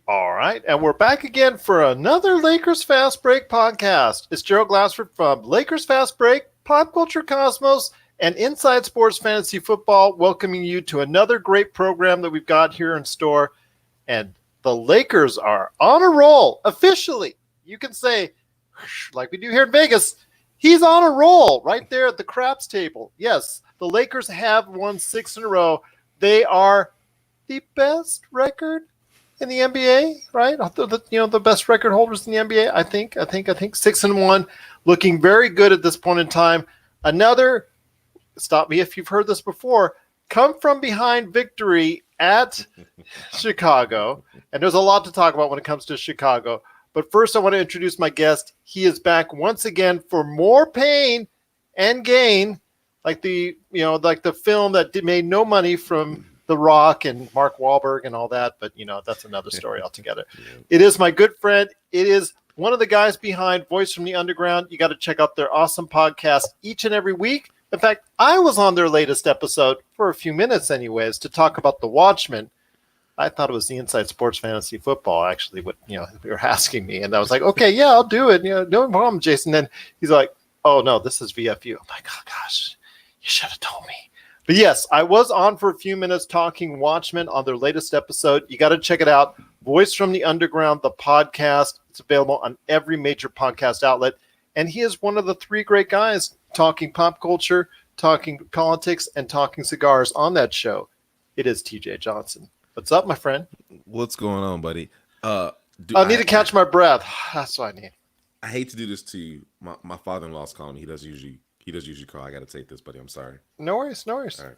All right, and we're back again for another Lakers Fast Break podcast. It's Gerald Glassford from Lakers Fast Break, Pop Culture Cosmos, and Inside Sports Fantasy Football, welcoming you to another great program that we've got here in store. And the Lakers are on a roll, officially. You can say, like we do here in Vegas, he's on a roll right there at the craps table. Yes, the Lakers have won 6 in a row. They are the best record in the NBA, right? The best record holders in the NBA. I think 6-1, looking very good at this point in time. Another, stop me if you've heard this before, come from behind victory at Chicago. And there's a lot to talk about when it comes to Chicago. But first, I want to introduce my guest. He is back once again for more pain and gain, like the film that made no money from The Rock and Mark Wahlberg and all that, but that's another story altogether. It is my good friend. It is one of the guys behind Voice from the Underground. You got to check out their awesome podcast each and every week. In fact, I was on their latest episode for a few minutes anyways to talk about The Watchmen. I thought it was the Inside Sports Fantasy Football, actually, what they were asking me. And I was like, okay, yeah, I'll do it. No problem, Jason. Then he's like, oh, no, this is VFU. I'm like, oh, gosh, you should have told me. But yes, I was on for a few minutes talking Watchmen on their latest episode. You got to check it out. Voice from the Underground, the podcast. It's available on every major podcast outlet. And he is one of the 3 great guys talking pop culture, talking politics, and talking cigars on that show. It is TJ Johnson. What's up, my friend? What's going on, buddy? I need to catch my breath. That's what I need. I hate to do this to you. My father-in-law's calling me. He does usually call. I got to take this, buddy. I'm sorry. No worries. All right.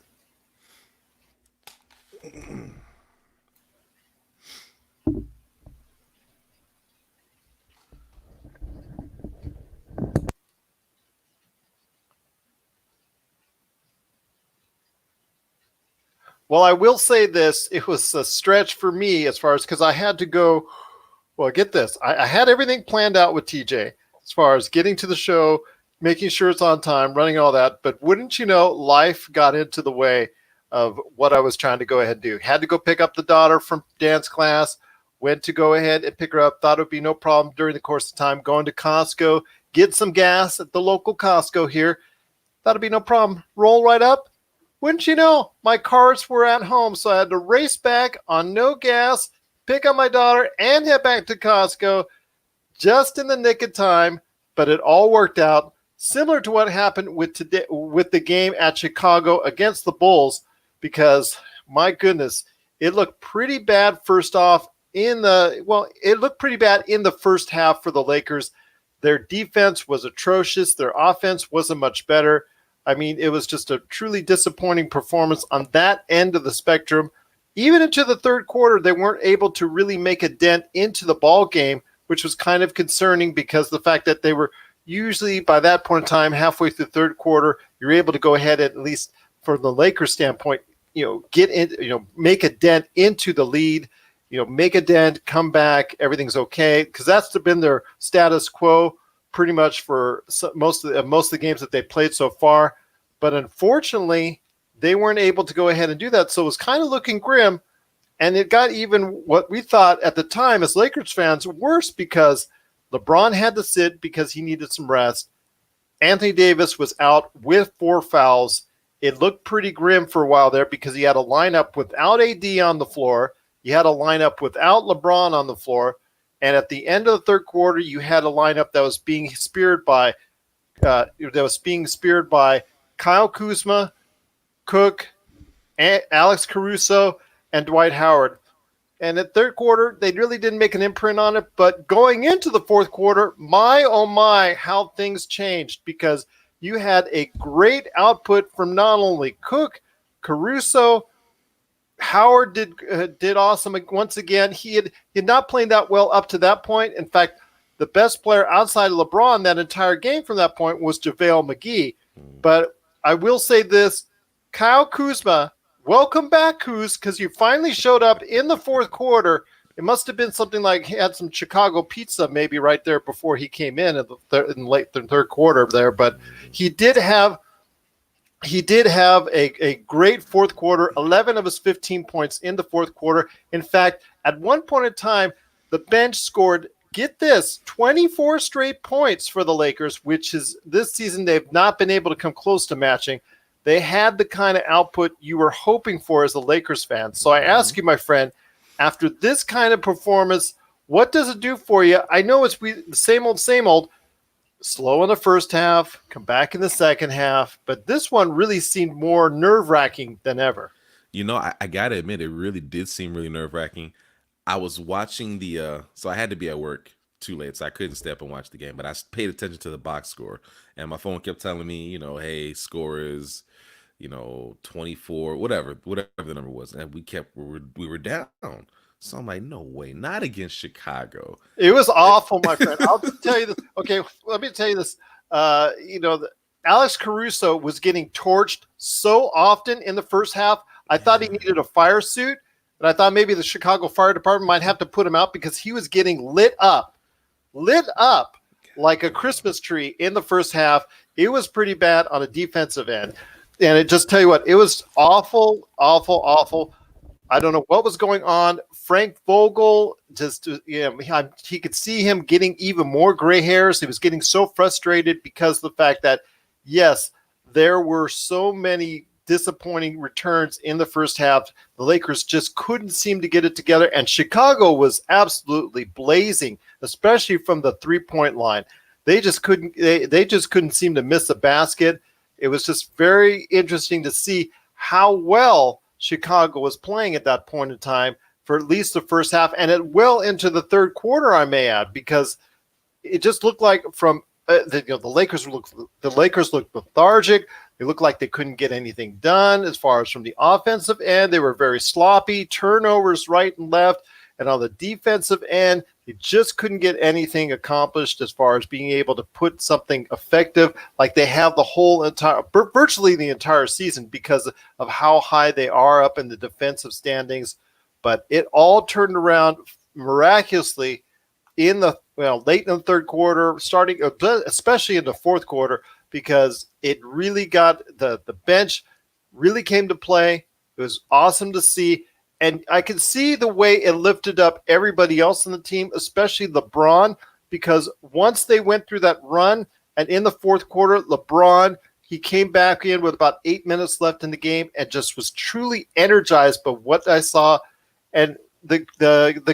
Well, I will say this. It was a stretch for me as far as because I had to go. Well, get this. I had everything planned out with TJ as far as getting to the show, making sure it's on time, running all that. But wouldn't you know, life got into the way of what I was trying to go ahead and do. Had to go pick up the daughter from dance class, went to go ahead and pick her up. Thought it would be no problem during the course of time. Going to Costco, get some gas at the local Costco here. Thought it'd be no problem. Roll right up. Wouldn't you know, my cars were at home, so I had to race back on no gas, pick up my daughter, and head back to Costco just in the nick of time. But it all worked out, similar to what happened with the game at Chicago against the Bulls, because, my goodness, it looked pretty bad first off it looked pretty bad in the first half for the Lakers. Their defense was atrocious. Their offense wasn't much better. I mean, it was just a truly disappointing performance on that end of the spectrum. Even into the third quarter, they weren't able to really make a dent into the ball game, which was kind of concerning because the fact that they were usually by that point in time, halfway through the third quarter, you're able to go ahead and, at least from the Lakers standpoint, get in, make a dent into the lead, make a dent, come back, everything's okay, because that's been their status quo pretty much for most of the games that they played so far. But unfortunately, they weren't able to go ahead and do that. So it was kind of looking grim. And it got even what we thought at the time as Lakers fans worse because LeBron had to sit because he needed some rest. Anthony Davis was out with 4 fouls. It looked pretty grim for a while there because he had a lineup without AD on the floor. You had a lineup without LeBron on the floor. And at the end of the third quarter, you had a lineup that was being speared by Kyle Kuzma, Cook, Alex Caruso, and Dwight Howard. And at third quarter, they really didn't make an imprint on it. But going into the fourth quarter, my, oh my, how things changed because you had a great output from not only Cook, Caruso, Howard did awesome once again. He had not played that well up to that point. In fact, the best player outside of LeBron that entire game from that point was JaVale McGee. But I will say this, Kyle Kuzma, welcome back, Kuz, because you finally showed up in the fourth quarter. It must have been something like he had some Chicago pizza maybe right there before he came in the late third quarter there. But he did have a great fourth quarter, 11 of his 15 points in the fourth quarter. In fact, at one point in time, the bench scored, get this, 24 straight points for the Lakers, which is this season they've not been able to come close to matching. They had the kind of output you were hoping for as a Lakers fan. So I ask you, my friend, after this kind of performance, what does it do for you? I know it's the same old, slow in the first half, come back in the second half, but this one really seemed more nerve-wracking than ever. You know, I gotta admit, it really did seem really nerve-wracking. I was watching so I had to be at work too late, so I couldn't stay up and watch the game, but I paid attention to the box score, and my phone kept telling me, hey, score is, 24, whatever the number was, and we were down. So I'm like, no way, not against Chicago. It was awful, my friend. I'll tell you this. Okay, let me tell you this. Alex Caruso was getting torched so often in the first half. I thought he needed a fire suit, and I thought maybe the Chicago Fire Department might have to put him out because he was getting lit up like a Christmas tree in the first half. It was pretty bad on a defensive end. And it just tell you what, it was awful, awful, awful. I don't know what was going on. Frank Vogel, he could see him getting even more gray hairs. He was getting so frustrated because of the fact that, yes, there were so many disappointing returns in the first half. The Lakers just couldn't seem to get it together, and Chicago was absolutely blazing, especially from the three-point line. They just couldn't seem to miss a basket. It was just very interesting to see how well Chicago was playing at that point in time for at least the first half, and it well into the third quarter, I may add, because it just looked like from the Lakers looked lethargic. They looked like they couldn't get anything done as far as from the offensive end. They were very sloppy, turnovers right and left. And on the defensive end, they just couldn't get anything accomplished as far as being able to put something effective like they have virtually the entire season because of how high they are up in the defensive standings. But it all turned around miraculously in the late in the third quarter, starting especially in the fourth quarter, because it really got the bench really came to play. It was awesome to see. And I could see the way it lifted up everybody else on the team, especially LeBron, because once they went through that run and in the fourth quarter, LeBron, he came back in with about 8 minutes left in the game and just was truly energized by what I saw. And the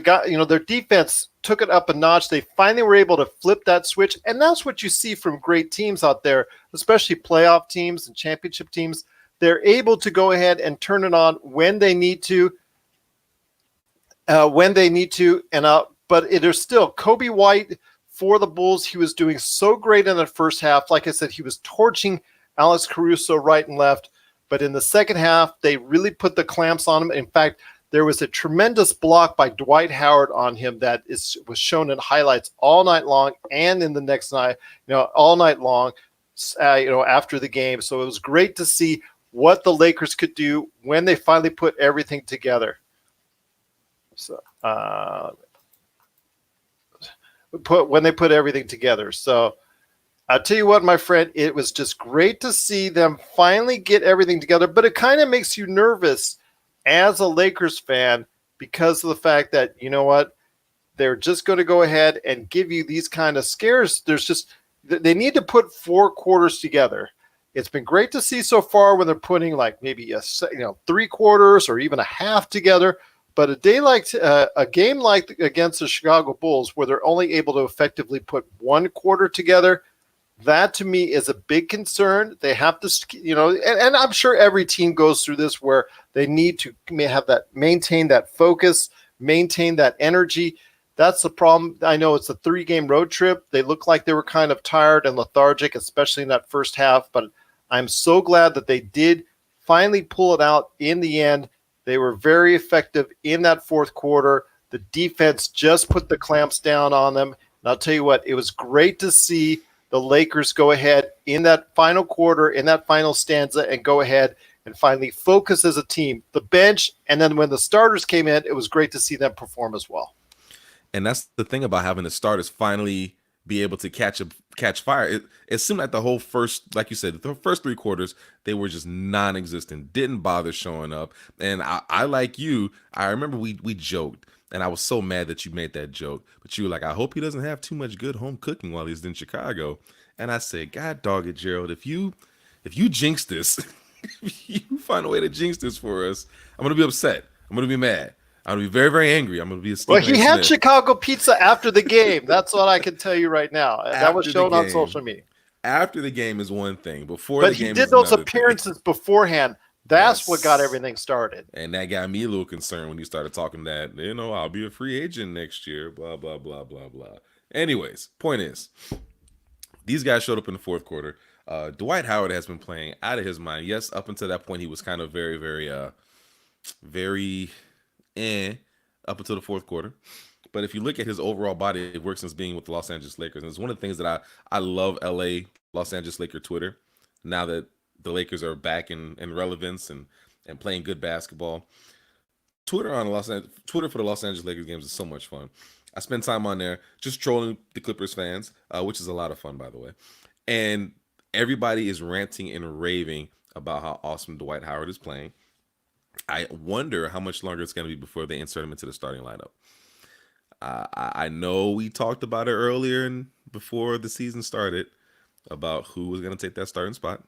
guy, their defense took it up a notch. They finally were able to flip that switch. And that's what you see from great teams out there, especially playoff teams and championship teams. They're able to go ahead and turn it on when they need to. But there's still Kobe White for the Bulls. He was doing so great in the first half. Like I said, he was torching Alex Caruso right and left. But in the second half, they really put the clamps on him. In fact, there was a tremendous block by Dwight Howard on him that was shown in highlights all night long and in the next night, all night long, after the game. So it was great to see what the Lakers could do when they finally put everything together. So when they put everything together. So I'll tell you what, my friend, it was just great to see them finally get everything together, but it kind of makes you nervous as a Lakers fan because of the fact that, they're just going to go ahead and give you these kind of scares. They need to put 4 quarters together. It's been great to see so far when they're putting like maybe 3 quarters or even a half together. But a game like against the Chicago Bulls, where they're only able to effectively put 1 quarter together, that to me is a big concern. They have to, and I'm sure every team goes through this where they need to maintain that focus, maintain that energy. That's the problem. I know it's a 3-game road trip. They look like they were kind of tired and lethargic, especially in that first half. But I'm so glad that they did finally pull it out in the end. They were very effective in that fourth quarter. The defense just put the clamps down on them. And I'll tell you what, it was great to see the Lakers go ahead in that final quarter, in that final stanza, and go ahead and finally focus as a team. The bench, and then when the starters came in, it was great to see them perform as well. And that's the thing about having the starters finally be able to catch fire. It seemed like the whole first, like you said, the first 3 quarters, they were just non-existent, didn't bother showing up. And I like you, I remember we joked And I was so mad that you made that joke. But you were like, I hope he doesn't have too much good home cooking while he's in Chicago. And I said, God dog it, Gerald, if you jinx this, if you find a way to jinx this for us, I'm gonna be upset. I'm gonna be mad. I'm gonna be very, very angry. I'm gonna be a Well, Stephen he A. had Smith. Chicago pizza after the game. That's what I can tell you right now. That was After the shown on game. social media. After the game is one thing. Before But the he game did is those another appearances beforehand. That's what got Yes. everything started. And that got me a little concerned when you started talking that, I'll be a free agent next year, blah, blah, blah, blah, blah. Anyways, point is, these guys showed up in the fourth quarter. Dwight Howard has been playing out of his mind. Yes, up until that point, he was kind of very, very, very up until the fourth quarter. But if you look at his overall body of work since being with the Los Angeles Lakers, and it's one of the things that I love LA, Los Angeles Laker Twitter, now that the Lakers are back in relevance and playing good basketball. Twitter for the Los Angeles Lakers games is so much fun. I spend time on there just trolling the Clippers fans, which is a lot of fun, by the way. And everybody is ranting and raving about how awesome Dwight Howard is playing. I wonder how much longer it's going to be before they insert him into the starting lineup. I know we talked about it earlier and before the season started about who was going to take that starting spot.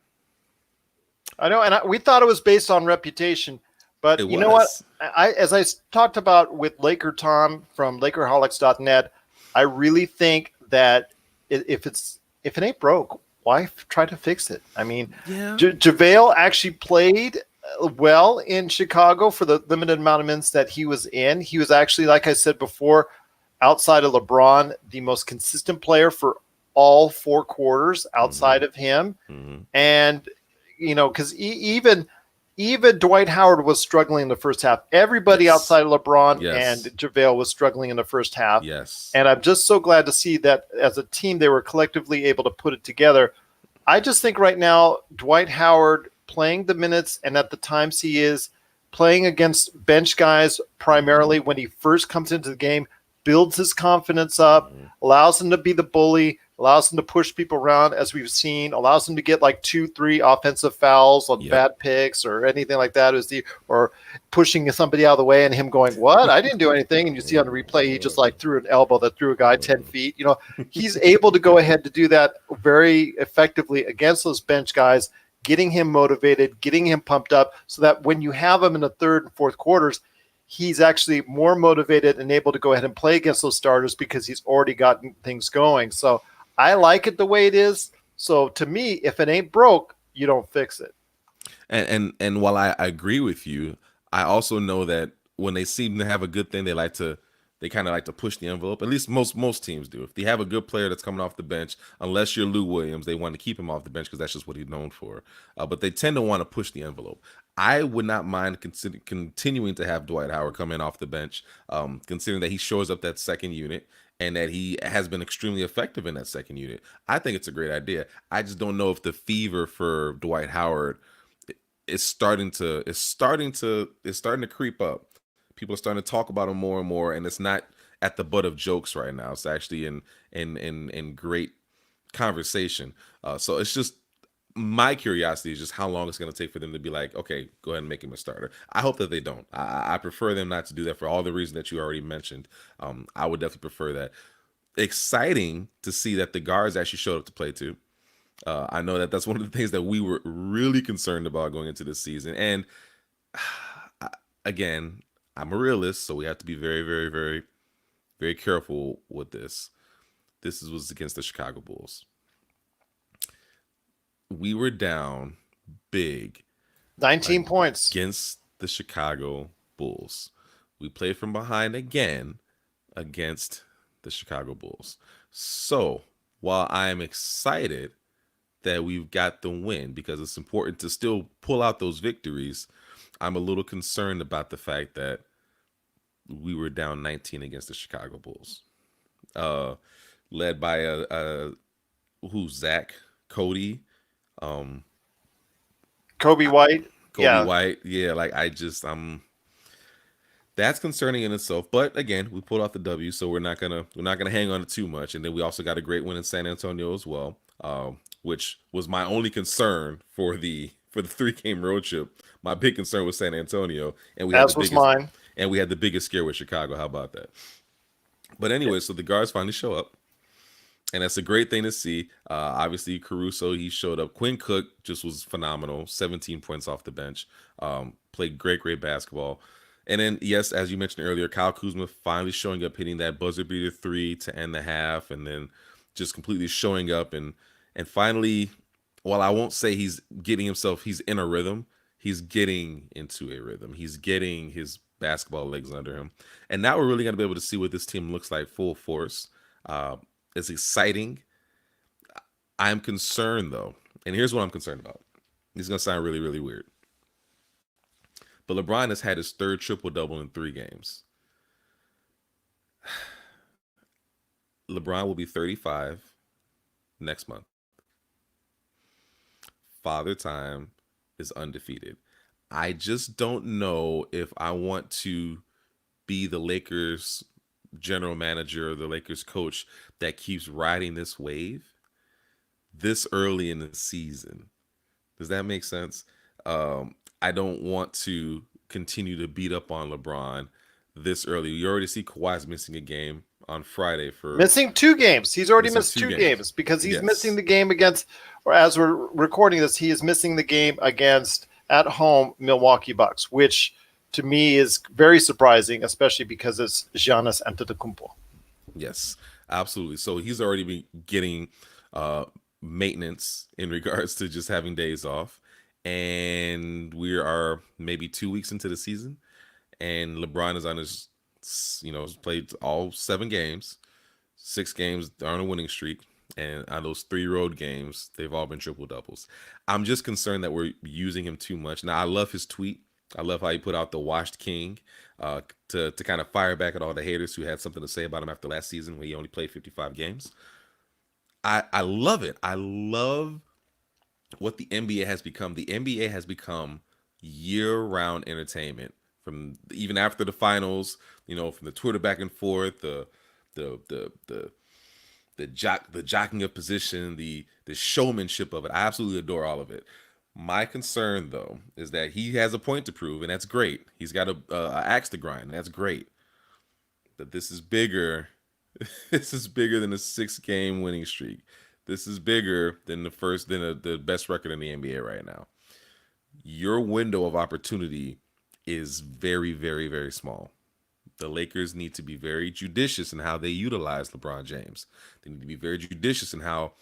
I know, and we thought it was based on reputation, but you know what? As I talked about with Laker Tom from LakerHolics.net, I really think that if it ain't broke, why try to fix it? I mean, JaVale actually played well in Chicago for the limited amount of minutes that he was in. He was actually, like I said before, outside of LeBron, the most consistent player for all four quarters outside of him. And because even Dwight Howard was struggling in the first half. Everybody outside of LeBron and JaVale was struggling in the first half. Yes. And I'm just so glad to see that as a team, they were collectively able to put it together. I just think right now, Dwight Howard playing the minutes, and at the times he is playing against bench guys primarily when he first comes into the game, builds his confidence up, allows him to be the bully, allows him to push people around, as we've seen, allows him to get like 2-3 offensive fouls on bad picks or anything like that, or pushing somebody out of the way and him going, what? I didn't do anything. And you see on the replay, he just like threw an elbow that threw a guy 10 feet. He's able to go ahead to do that very effectively against those bench guys, getting him motivated, getting him pumped up so that when you have him in the third and fourth quarters, he's actually more motivated and able to go ahead and play against those starters because he's already gotten things going. So I like it the way it is. So to me, if it ain't broke, you don't fix it. And while I agree with you, I also know that when they seem to have a good thing, they kind of like to push the envelope. At least most teams do. If they have a good player that's coming off the bench, unless you're Lou Williams, they want to keep him off the bench because that's just what he's known for. But they tend to want to push the envelope. I would not mind continuing to have Dwight Howard come in off the bench, considering that he shows up that second unit and that he has been extremely effective in that second unit. I think it's a great idea. I just don't know if the fever for Dwight Howard is starting to creep up. People are starting to talk about him more and more, and it's not at the butt of jokes right now. It's actually in great conversation. So it's just my curiosity is just how long it's going to take for them to be like, okay, go ahead and make him a starter. I hope that they don't. I prefer them not to do that for all the reasons that you already mentioned. I would definitely prefer that. Exciting to see that the guards actually showed up to play too. I know that that's one of the things that we were really concerned about going into this season. And again, I'm a realist, so we have to be very, very, very, very careful with this. This was against the Chicago Bulls. We were down big. 19 points. Against the Chicago Bulls. We played from behind again against the Chicago Bulls. So, while I am excited that we've got the win, because it's important to still pull out those victories, I'm a little concerned about the fact that we were down 19 against the Chicago Bulls. Led by Zach, Cody, Kobe White. White. Yeah, like that's concerning in itself. But again, we pulled off the W, so we're not gonna hang on to too much. And then we also got a great win in San Antonio as well, which was my only concern for the 3-game road trip. My big concern was San Antonio, and we As was mine. And we had the biggest scare with Chicago. How about that? But anyway, so the guards finally show up. And that's a great thing to see. Obviously, Caruso, he showed up. Quinn Cook just was phenomenal. 17 points off the bench. Played great basketball. And then, yes, as you mentioned earlier, Kyle Kuzma finally showing up, hitting that buzzer beater 3 to end the half, and then just completely showing up. And finally, while I won't say he's in a rhythm, he's getting into a rhythm. He's getting his basketball legs under him. And now we're really going to be able to see what this team looks like full force. It's exciting. I'm concerned, though. And here's what I'm concerned about. This is going to sound really, really weird. But LeBron has had his third triple-double in 3 games. LeBron will be 35 next month. Father Time is undefeated. I just don't know if I want to be the Lakers general manager or the Lakers coach that keeps riding this wave this early in the season. Does that make sense? I don't want to continue to beat up on LeBron this early. You already see Kawhi's missing a game on Friday for missing 2 games. He's already missed 2 games because he's missing the game against, or as we're recording this, he is missing the game against at home Milwaukee Bucks, which to me is very surprising, especially because it's Giannis Antetokounmpo. Yes, absolutely. So he's already been getting maintenance in regards to just having days off. And we are maybe 2 weeks into the season, and LeBron is on his, played all 7 games, 6 games on a winning streak, and on those 3 road games, they've all been triple doubles. I'm just concerned that we're using him too much. Now, I love his tweet. I love how he put out the Washed King to kind of fire back at all the haters who had something to say about him after last season when he only played 55 games. I love it. I love what the NBA has become. The NBA has become year-round entertainment. From even after the finals, from the Twitter back and forth, the jocking of position, the showmanship of it. I absolutely adore all of it. My concern, though, is that he has a point to prove, and that's great. He's got a axe to grind, and that's great. But this is bigger. This is bigger than a 6-game winning streak. This is bigger than the best record in the NBA right now. Your window of opportunity is very, very, very small. The Lakers need to be very judicious in how they utilize LeBron James. They need to be very judicious in how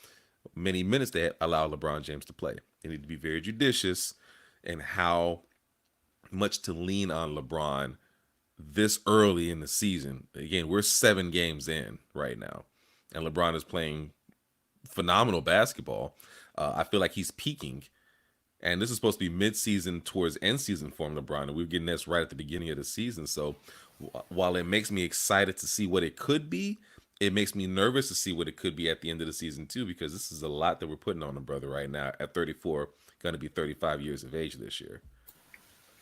many minutes they allow LeBron James to play. They need to be very judicious in how much to lean on LeBron this early in the season. Again, we're 7 games in right now, and LeBron is playing phenomenal basketball. I feel like he's peaking, and this is supposed to be mid-season towards end-season form LeBron, and we're getting this right at the beginning of the season. So while it makes me excited to see what it could be, it makes me nervous to see what it could be at the end of the season too, because this is a lot that we're putting on the brother right now at 34, going to be 35 years of age this year.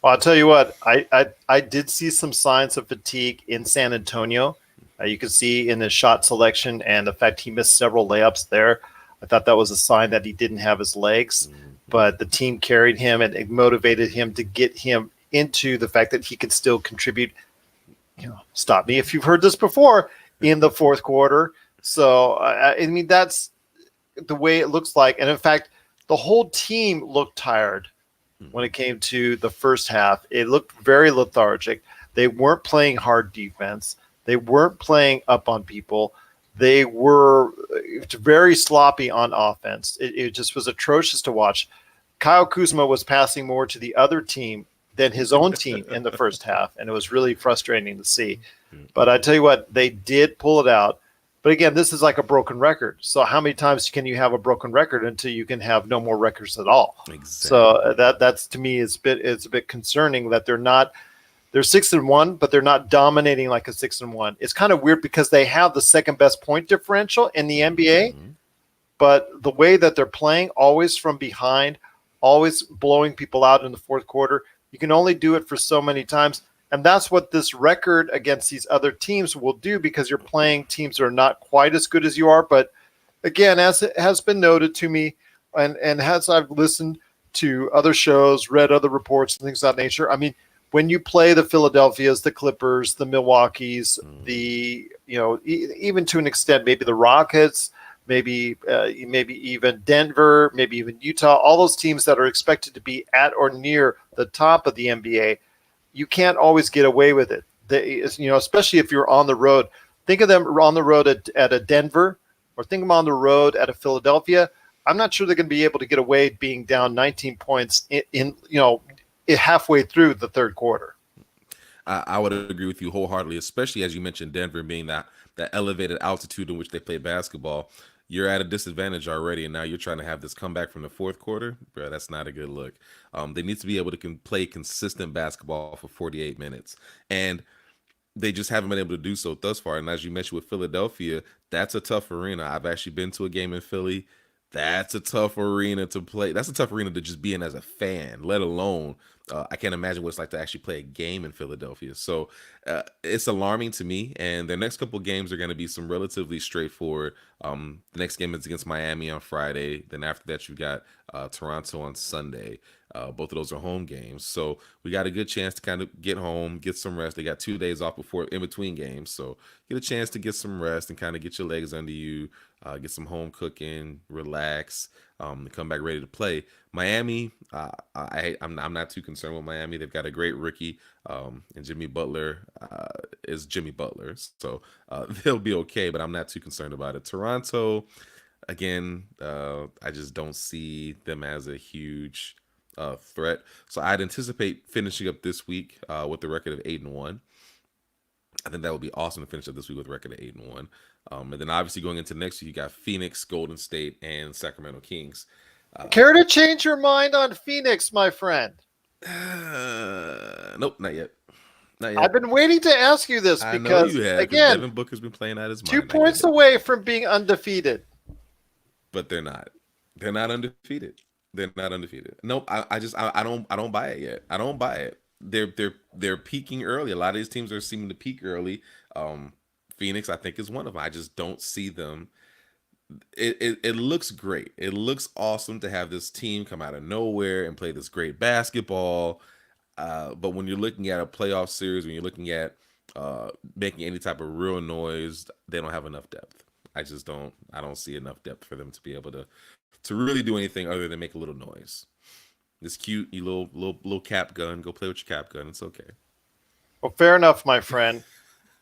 Well, I'll tell you what, I did see some signs of fatigue in San Antonio. You can see in his shot selection and the fact he missed several layups there. I thought that was a sign that he didn't have his legs, but the team carried him and it motivated him to get him into the fact that he could still contribute. Stop me if you've heard this before, in the fourth quarter. So, I mean, that's the way it looks like. And in fact, the whole team looked tired when it came to the first half. It looked very lethargic. They weren't playing hard defense. They weren't playing up on people. They were very sloppy on offense. It just was atrocious to watch. Kyle Kuzma was passing more to the other team than his own team in the first half, and it was really frustrating to see. But I tell you what, they did pull it out. But again, this is like a broken record. So how many times can you have a broken record until you can have no more records at all? Exactly. So that's to me it's a bit concerning that they're 6-1, but they're not dominating like a 6-1. It's kind of weird because they have the second best point differential in the NBA, but the way that they're playing, always from behind, always blowing people out in the fourth quarter, you can only do it for so many times. And that's what this record against these other teams will do, because you're playing teams that are not quite as good as you are. But again, as it has been noted to me, and as I've listened to other shows, read other reports and things of that nature, I mean, when you play the Philadelphias, the Clippers, the Milwaukees, the even to an extent maybe the Rockets, maybe even Denver, maybe even Utah, all those teams that are expected to be at or near the top of the NBA, you can't always get away with it. Especially if you're on the road. Think of them on the road at a Denver, or think of them on the road at a Philadelphia. I'm not sure they're going to be able to get away being down 19 points in halfway through the third quarter. I would agree with you wholeheartedly, especially as you mentioned Denver being that elevated altitude in which they play basketball. You're at a disadvantage already, and now you're trying to have this comeback from the fourth quarter. Bro, that's not a good look. They need to be able to play consistent basketball for 48 minutes, and they just haven't been able to do so thus far. And as you mentioned with Philadelphia, that's a tough arena. I've actually been to a game in Philly. That's a tough arena to play. That's a tough arena to just be in as a fan, let alone I can't imagine what it's like to actually play a game in Philadelphia. So it's alarming to me. And their next couple of games are going to be some relatively straightforward. The next game is against Miami on Friday. Then after that, you got Toronto on Sunday. Both of those are home games. So we got a good chance to kind of get home, get some rest. They got 2 days off in between games. So get a chance to get some rest and kind of get your legs under you, get some home cooking, relax, and come back ready to play. Miami, I'm not too concerned with Miami. They've got a great rookie, and Jimmy Butler is Jimmy Butler. So they'll be okay, but I'm not too concerned about it. Toronto, again, I just don't see them as a huge threat. So I'd anticipate finishing up this week with the record of 8-1. I think that would be awesome to finish up this week with a record of 8-1. And then obviously going into next week, you got Phoenix, Golden State, and Sacramento Kings. Care to change your mind on Phoenix, my friend? Nope, not yet. I've been waiting to ask you this because, again, Devin Booker's been playing out his mind. 2 points away from being undefeated. But they're not. They're not undefeated. They're not undefeated. Nope. I don't buy it yet. I don't buy it. They're peaking early. A lot of these teams are seeming to peak early. Phoenix, I think, is one of them. I just don't see them. It looks great. It looks awesome to have this team come out of nowhere and play this great basketball. But when you're looking at a playoff series, when you're looking at making any type of real noise, they don't have enough depth. I don't see enough depth for them to be able to really do anything other than make a little noise. This cute, you little cap gun. Go play with your cap gun. It's okay. Well, fair enough, my friend.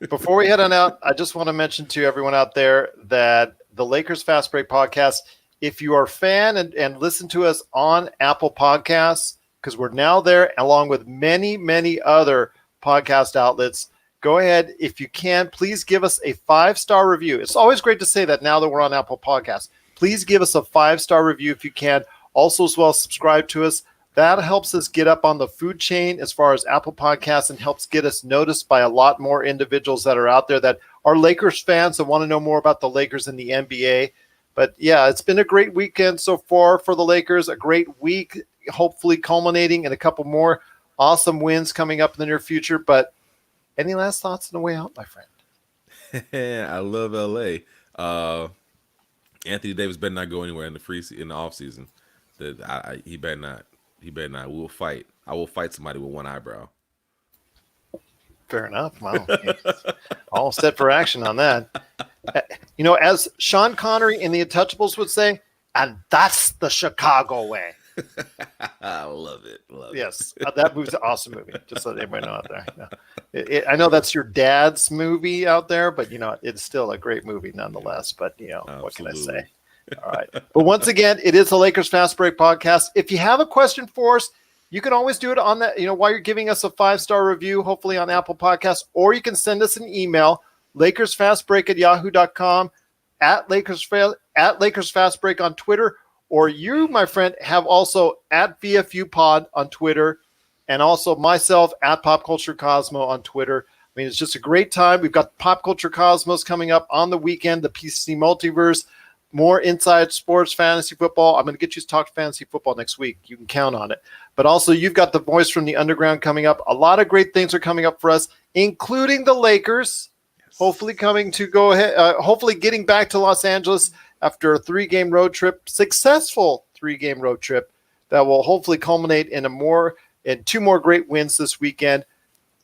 Before we head on out, I just want to mention to everyone out there that the Lakers Fast Break podcast, if you are a fan and listen to us on Apple Podcasts, because we're now there along with many, many other podcast outlets, go ahead. If you can, please give us a 5-star review. It's always great to say that now that we're on Apple Podcasts. Please give us a 5-star review if you can. Also, as well, subscribe to us. That helps us get up on the food chain as far as Apple Podcasts and helps get us noticed by a lot more individuals that are out there that are Lakers fans and want to know more about the Lakers and the NBA. But, yeah, it's been a great weekend so far for the Lakers, a great week, hopefully culminating in a couple more awesome wins coming up in the near future. But any last thoughts on the way out, my friend? I love L.A. Anthony Davis better not go anywhere in the off season. He better not. He better not. We will fight. I will fight somebody with one eyebrow. Fair enough. Wow. All set for action on that. As Sean Connery in The Untouchables would say, and that's the Chicago way. I love it. Yes, that movie's an awesome movie. Just so everybody know out there. I know that's your dad's movie out there, but it's still a great movie nonetheless. But what can I say? All right. But once again, it is the Lakers Fast Break podcast. If you have a question for us, you can always do it on that. While you're giving us a 5-star review, hopefully on Apple Podcasts, or you can send us an email, LakersFastBreak@yahoo.com, at Lakers Fast Break on Twitter. Or you, my friend, have also at VFUPod on Twitter, and also myself at Pop Culture Cosmo on Twitter. I mean, it's just a great time. We've got Pop Culture Cosmos coming up on the weekend, the PC Multiverse, more inside sports, fantasy football. I'm going to get you to talk fantasy football next week. You can count on it. But also, you've got the Voice from the Underground coming up. A lot of great things are coming up for us, including the Lakers. Yes. Hopefully coming to go ahead. Hopefully getting back to Los Angeles after a 3-game road trip, successful 3-game road trip that will hopefully culminate in a more and 2 more great wins this weekend.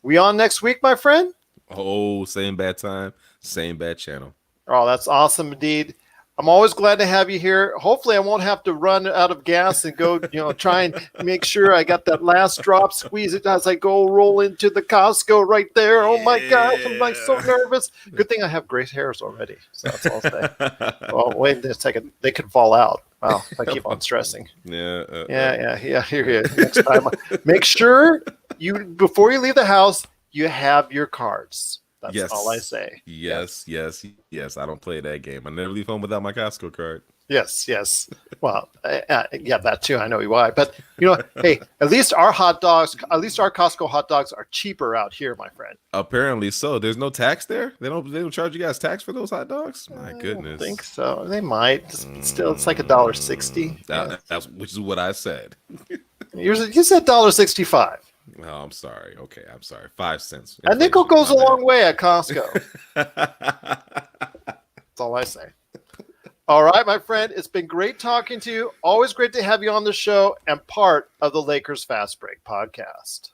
We on next week, my friend? Oh, same bad time, same bad channel. Oh, that's awesome indeed. I'm always glad to have you here. Hopefully I won't have to run out of gas and go, try and make sure I got that last drop, squeeze it as I go roll into the Costco right there. Oh my gosh, I'm like so nervous. Good thing I have gray hairs already. So that's all I'll say. Well, wait a second. They could fall out. Wow, if I keep on stressing. Yeah. Here. Next time, make sure before you leave the house, you have your cards. That's all I say. Yes. I don't play that game. I never leave home without my Costco card. Yes. Well, yeah, that too. I know why. But, hey, at least our Costco hot dogs are cheaper out here, my friend. Apparently so. There's no tax there? They don't charge you guys tax for those hot dogs? My goodness. I think so. They might. Still, it's like $1.60. That's which is what I said. You said $1.65. Oh, I'm sorry. Okay, I'm sorry. 5 cents. A nickel goes a long way at Costco. That's all I say. All right, my friend. It's been great talking to you. Always great to have you on the show and part of the Lakers Fast Break podcast.